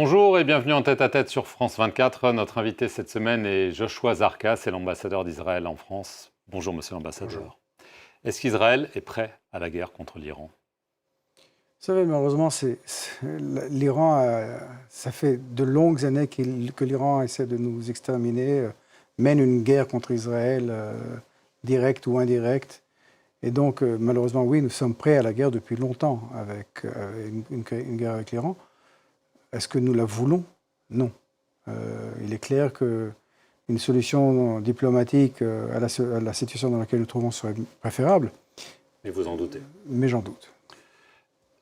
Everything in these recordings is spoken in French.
Bonjour et bienvenue en tête-à-tête sur France 24. Notre invité cette semaine est Joshua Zarka, c'est l'ambassadeur d'Israël en France. Bonjour monsieur l'ambassadeur. Bonjour. Est-ce qu'Israël est prêt à la guerre contre l'Iran? Vous savez, malheureusement, l'Iran, ça fait de longues années que l'Iran essaie de nous exterminer, mène une guerre contre Israël, directe ou indirecte. Et donc, malheureusement, oui, nous sommes prêts à la guerre depuis longtemps avec une guerre avec l'Iran. Est-ce que nous la voulons? Non. Il est clair qu'une solution diplomatique à la situation dans laquelle nous nous trouvons serait préférable. Mais vous en doutez? Mais j'en doute.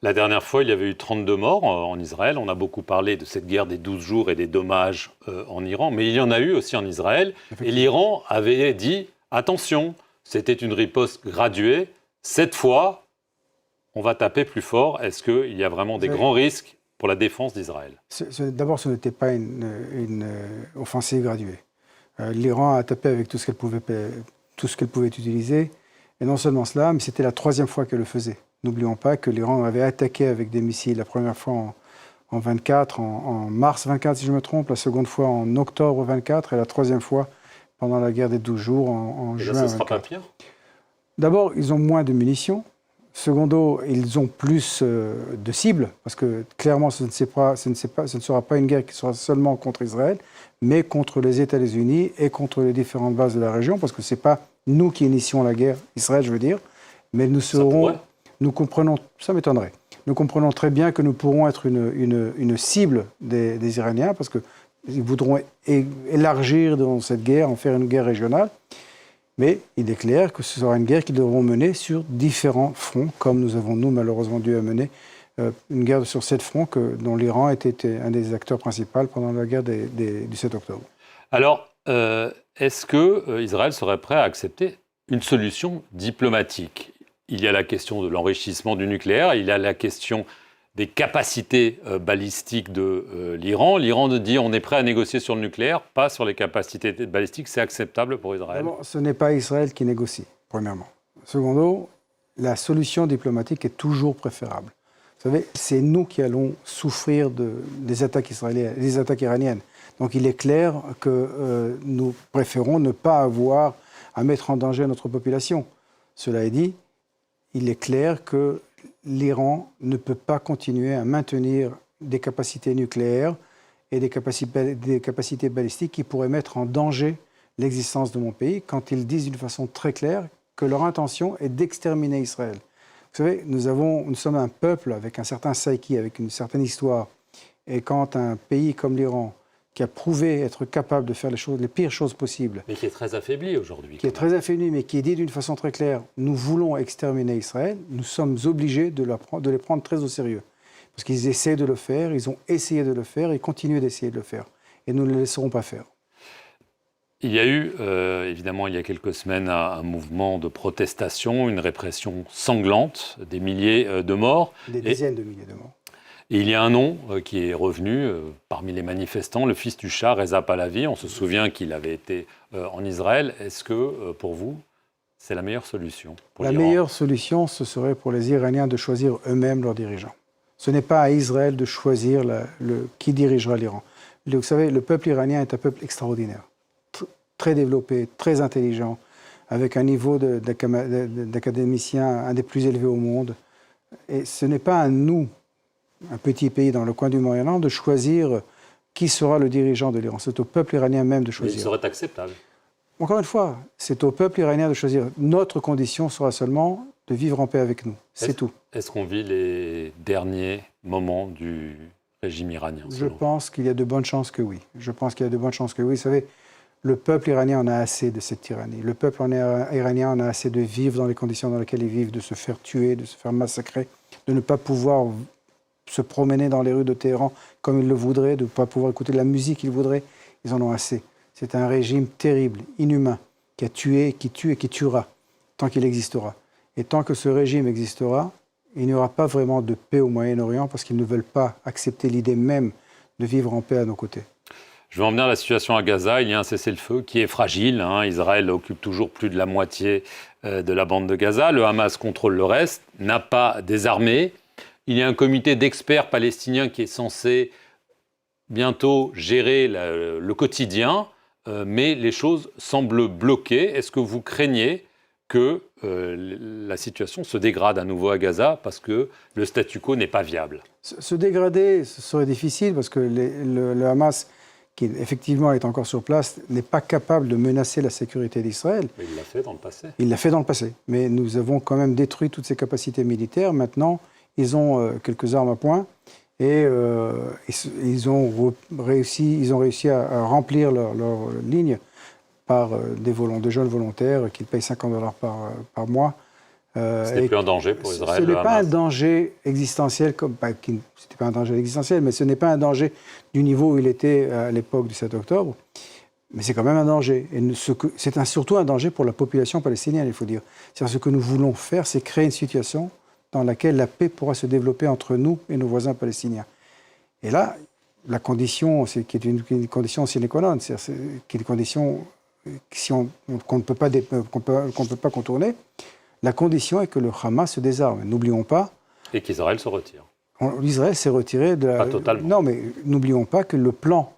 La dernière fois, il y avait eu 32 morts en Israël. On a beaucoup parlé de cette guerre des 12 jours et des dommages en Iran. Mais il y en a eu aussi en Israël. Et l'Iran avait dit, attention, c'était une riposte graduée. Cette fois, on va taper plus fort. Est-ce qu'il y a vraiment des grands risques pour la défense d'Israël? D'abord, ce n'était pas une offensive graduée. L'Iran a tapé avec tout ce qu'elle pouvait utiliser. Et non seulement cela, mais c'était la troisième fois qu'elle le faisait. N'oublions pas que l'Iran avait attaqué avec des missiles la première fois en 24, en mars 24 si je me trompe, la seconde fois en octobre 24 et la troisième fois pendant la guerre des 12 jours en juin 24. Et là, ce ne sera pas pire? D'abord, ils ont moins de munitions. Secondo, ils ont plus de cibles, parce que clairement, ce ne sera pas une guerre qui sera seulement contre Israël, mais contre les États-Unis et contre les différentes bases de la région, parce que ce n'est pas nous qui initions la guerre, Israël je veux dire, mais nous comprenons, ça m'étonnerait, nous comprenons très bien que nous pourrons être une cible des Iraniens, parce qu'ils voudront élargir dans cette guerre, en faire une guerre régionale. Mais il est clair que ce sera une guerre qu'ils devront mener sur différents fronts, comme nous avons, nous, malheureusement, dû mener une guerre sur 7 fronts dont l'Iran était un des acteurs principaux pendant la guerre du 7 octobre. Alors, est-ce qu'Israël serait prêt à accepter une solution diplomatique? Il y a la question de l'enrichissement du nucléaire, il y a la question des capacités balistiques de l'Iran. L'Iran dit on est prêt à négocier sur le nucléaire, pas sur les capacités balistiques. C'est acceptable pour Israël? D'abord, ce n'est pas Israël qui négocie, premièrement. Secondo, la solution diplomatique est toujours préférable. Vous savez, c'est nous qui allons souffrir des attaques israéliennes, des attaques iraniennes. Donc il est clair que nous préférons ne pas avoir à mettre en danger notre population. Cela est dit, il est clair que l'Iran ne peut pas continuer à maintenir des capacités nucléaires et des capacités balistiques qui pourraient mettre en danger l'existence de mon pays quand ils disent d'une façon très claire que leur intention est d'exterminer Israël. Vous savez, nous sommes un peuple avec un certain psyche, avec une certaine histoire. Et quand un pays comme l'Iran, qui a prouvé être capable de faire les pires choses possibles. Mais qui est très affaibli aujourd'hui. Qui est très affaibli, mais qui dit d'une façon très claire, nous voulons exterminer Israël, nous sommes obligés de les prendre très au sérieux. Parce qu'ils essaient de le faire, ils ont essayé de le faire, ils continuent d'essayer de le faire. Et nous ne le laisserons pas faire. Il y a eu, évidemment, il y a quelques semaines, un mouvement de protestation, une répression sanglante, des milliers de morts. Des dizaines de milliers de morts. Et il y a un nom qui est revenu parmi les manifestants, le fils du Shah, Reza Pahlavi. On se souvient qu'il avait été en Israël. Est-ce que, pour vous, c'est la meilleure solution pour l'Iran? La meilleure solution, ce serait pour les Iraniens de choisir eux-mêmes leurs dirigeants. Ce n'est pas à Israël de choisir qui dirigera l'Iran. Vous savez, le peuple iranien est un peuple extraordinaire, très développé, très intelligent, avec un niveau d'académicien un des plus élevés au monde. Et ce n'est pas à nous, un petit pays dans le coin du Moyen-Orient, de choisir qui sera le dirigeant de l'Iran. C'est au peuple iranien même de choisir. Mais il serait acceptable. Encore une fois, c'est au peuple iranien de choisir. Notre condition sera seulement de vivre en paix avec nous. C'est tout. Est-ce qu'on vit les derniers moments du régime iranien? Je pense qu'il y a de bonnes chances que oui. Je pense qu'il y a de bonnes chances que oui. Vous savez, le peuple iranien en a assez de cette tyrannie. Le peuple iranien en a assez de vivre dans les conditions dans lesquelles ils vivent, de se faire tuer, de se faire massacrer, de ne pas pouvoir se promener dans les rues de Téhéran comme ils le voudraient, de ne pas pouvoir écouter de la musique qu'ils voudraient. Ils en ont assez. C'est un régime terrible, inhumain, qui a tué, qui tue et qui tuera, tant qu'il existera. Et tant que ce régime existera, il n'y aura pas vraiment de paix au Moyen-Orient parce qu'ils ne veulent pas accepter l'idée même de vivre en paix à nos côtés. Je vais en venir à la situation à Gaza. Il y a un cessez-le-feu qui est fragile. Israël occupe toujours plus de la moitié de la bande de Gaza. Le Hamas contrôle le reste, n'a pas désarmé. Il y a un comité d'experts palestiniens qui est censé bientôt gérer le quotidien, mais les choses semblent bloquées. Est-ce que vous craignez que la situation se dégrade à nouveau à Gaza parce que le statu quo n'est pas viable? Se dégrader, ce serait difficile parce que le Hamas, qui effectivement est encore sur place, n'est pas capable de menacer la sécurité d'Israël. Mais il l'a fait dans le passé. Il l'a fait dans le passé. Mais nous avons quand même détruit toutes ses capacités militaires. Maintenant, ils ont quelques armes à poing et ils ont réussi à remplir leur ligne par de jeunes volontaires qui payent $50 par mois. Ce n'est plus un danger pour Israël. Ce n'est pas un danger existentiel, c'était pas un danger existentiel, mais ce n'est pas un danger du niveau où il était à l'époque du 7 octobre. Mais c'est quand même un danger. Et c'est surtout un danger pour la population palestinienne, il faut dire. C'est-à-dire, ce que nous voulons faire, c'est créer une situation dans laquelle la paix pourra se développer entre nous et nos voisins palestiniens. Et là, la condition, qui est une condition sine qua non, qui est une condition qu'on ne peut pas contourner, la condition est que le Hamas se désarme. N'oublions pas... Et qu'Israël se retire. Israël s'est retiré de la... Pas totalement. Non, mais n'oublions pas que le plan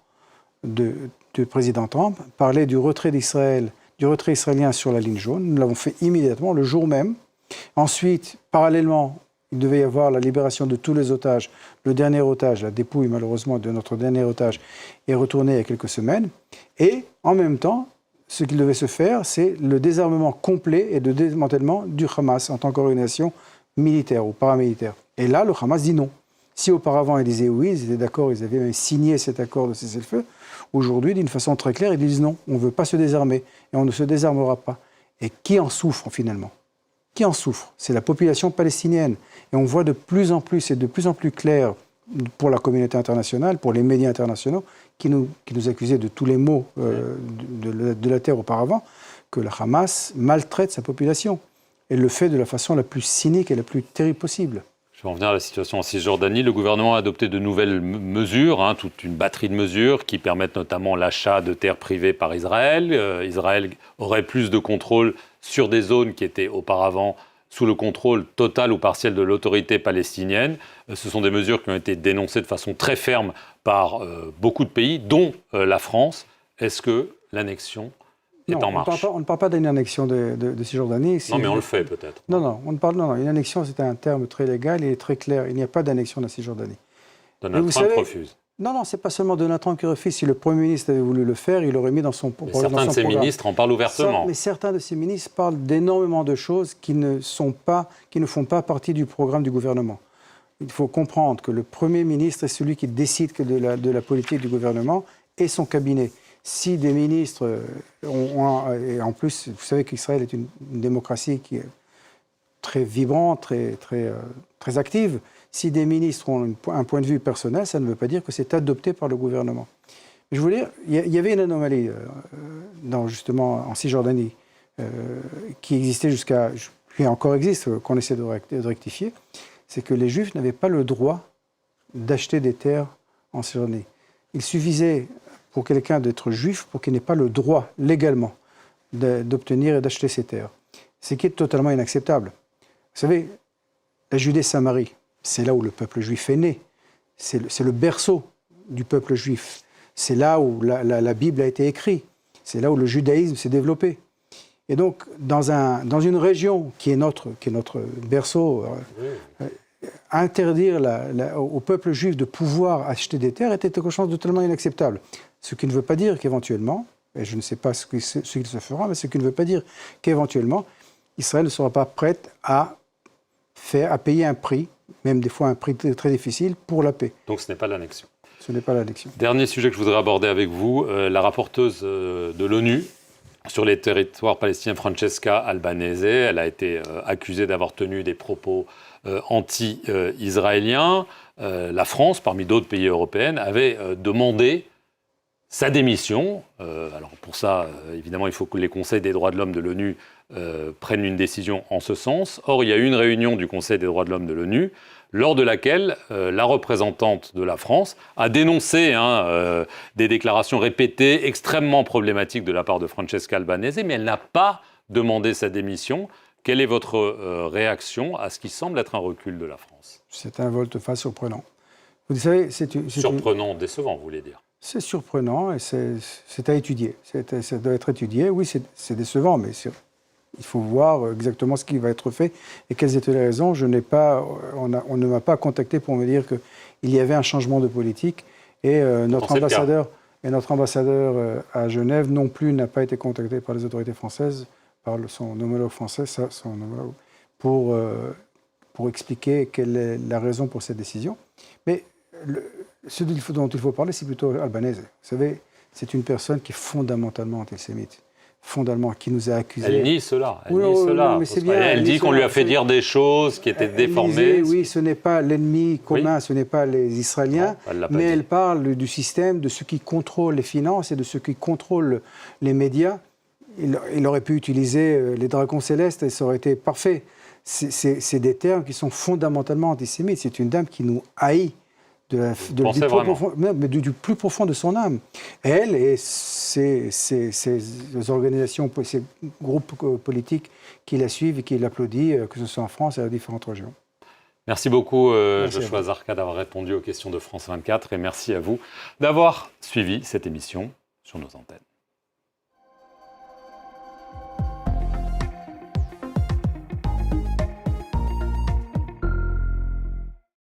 du président Trump parlait du retrait d'Israël, du retrait israélien sur la ligne jaune. Nous l'avons fait immédiatement, le jour même. Ensuite, parallèlement, il devait y avoir la libération de tous les otages. Le dernier otage, la dépouille malheureusement de notre dernier otage, est retournée il y a quelques semaines. Et en même temps, ce qu'il devait se faire, c'est le désarmement complet et le démantèlement du Hamas en tant qu'organisation militaire ou paramilitaire. Et là, le Hamas dit non. Si auparavant, ils disaient oui, ils étaient d'accord, ils avaient même signé cet accord de cessez-le-feu, aujourd'hui, d'une façon très claire, ils disent non, on ne veut pas se désarmer et on ne se désarmera pas. Et qui en souffre finalement? Qui en souffre? C'est la population palestinienne. Et on voit de plus en plus, et de plus en plus clair pour la communauté internationale, pour les médias internationaux, qui nous accusaient de tous les maux de la terre auparavant, que le Hamas maltraite sa population et le fait de la façon la plus cynique et la plus terrible possible. Je vais en venir à la situation en Cisjordanie. Le gouvernement a adopté de nouvelles mesures, toute une batterie de mesures qui permettent notamment l'achat de terres privées par Israël. Israël aurait plus de contrôle sur des zones qui étaient auparavant sous le contrôle total ou partiel de l'autorité palestinienne. Ce sont des mesures qui ont été dénoncées de façon très ferme par beaucoup de pays, dont la France. Est-ce que l'annexion est en marche? On ne parle pas d'une annexion de Cisjordanie. Non, mais on le fait peut-être. Non, une annexion, c'est un terme très légal et très clair. Il n'y a pas d'annexion de la Cisjordanie. Donald Trump refuse. Non, c'est pas seulement Donald Trump qui refuse. Si le Premier ministre avait voulu le faire, il l'aurait mis dans son programme. Certains de ses ministres en parlent ouvertement. Mais certains de ses ministres parlent d'énormément de choses qui ne font pas partie du programme du gouvernement. Il faut comprendre que le Premier ministre est celui qui décide de la politique du gouvernement et son cabinet. Si des ministres et en plus, vous savez qu'Israël est une démocratie qui est très vibrante, très active. Si des ministres ont un point de vue personnel, ça ne veut pas dire que c'est adopté par le gouvernement. Je veux dire, il y avait une anomalie justement en Cisjordanie qui existait qui encore existe, qu'on essaie de rectifier, c'est que les Juifs n'avaient pas le droit d'acheter des terres en Cisjordanie. Il suffisait pour quelqu'un d'être juif pour qu'il n'ait pas le droit légalement d'obtenir et d'acheter ces terres. Ce qui est totalement inacceptable. Vous savez, la Judée-Samarie, c'est là où le peuple juif est né. C'est le berceau du peuple juif. C'est là où la Bible a été écrite. C'est là où le judaïsme s'est développé. Et donc, dans une région qui est notre berceau, interdire au peuple juif de pouvoir acheter des terres était quelque chose de totalement inacceptable. Ce qui ne veut pas dire qu'éventuellement, et je ne sais pas ce qu'il se fera, mais ce qui ne veut pas dire qu'éventuellement, Israël ne sera pas prête à payer un prix, même des fois un prix très difficile, pour la paix. Donc ce n'est pas l'annexion. Ce n'est pas l'annexion. Dernier sujet que je voudrais aborder avec vous, la rapporteuse de l'ONU sur les territoires palestiniens, Francesca Albanese, elle a été accusée d'avoir tenu des propos anti-israéliens. La France, parmi d'autres pays européens, avait demandé sa démission. Alors pour ça, évidemment, il faut que les conseils des droits de l'homme de l'ONU prennent une décision en ce sens. Or, il y a eu une réunion du Conseil des droits de l'homme de l'ONU lors de laquelle la représentante de la France a dénoncé des déclarations répétées extrêmement problématiques de la part de Francesca Albanese, mais elle n'a pas demandé sa démission. Quelle est votre réaction à ce qui semble être un recul de la France? C'est un volte-face surprenant. Vous savez, surprenant, décevant, vous voulez dire. C'est surprenant et c'est à étudier. Ça doit être étudié. Oui, c'est décevant, mais il faut voir exactement ce qui va être fait et quelles étaient les raisons. On ne m'a pas contacté pour me dire qu'il y avait un changement de politique et notre ambassadeur à Genève non plus n'a pas été contacté par les autorités françaises, par son homologue français, pour expliquer quelle est la raison pour cette décision. Mais ce dont il faut parler, c'est plutôt Albanese. Vous savez, c'est une personne qui est fondamentalement antisémite, fondamentalement, qui nous a accusés. Elle nie cela. Mais c'est bien, elle dit qu'on lui a fait dire des choses qui étaient déformées. Oui, ce n'est pas l'ennemi commun, ce n'est pas les Israéliens, mais elle parle du système, de ceux qui contrôlent les finances et de ceux qui contrôlent les médias. Il aurait pu utiliser les dragons célestes et ça aurait été parfait. C'est des termes qui sont fondamentalement antisémites. C'est une dame qui nous haït du plus profond de son âme. Elle et ces organisations, ces groupes politiques qui la suivent et qui l'applaudissent, que ce soit en France et à différentes régions. Merci beaucoup, Joshua Zarka, d'avoir répondu aux questions de France 24 et merci à vous d'avoir suivi cette émission sur nos antennes.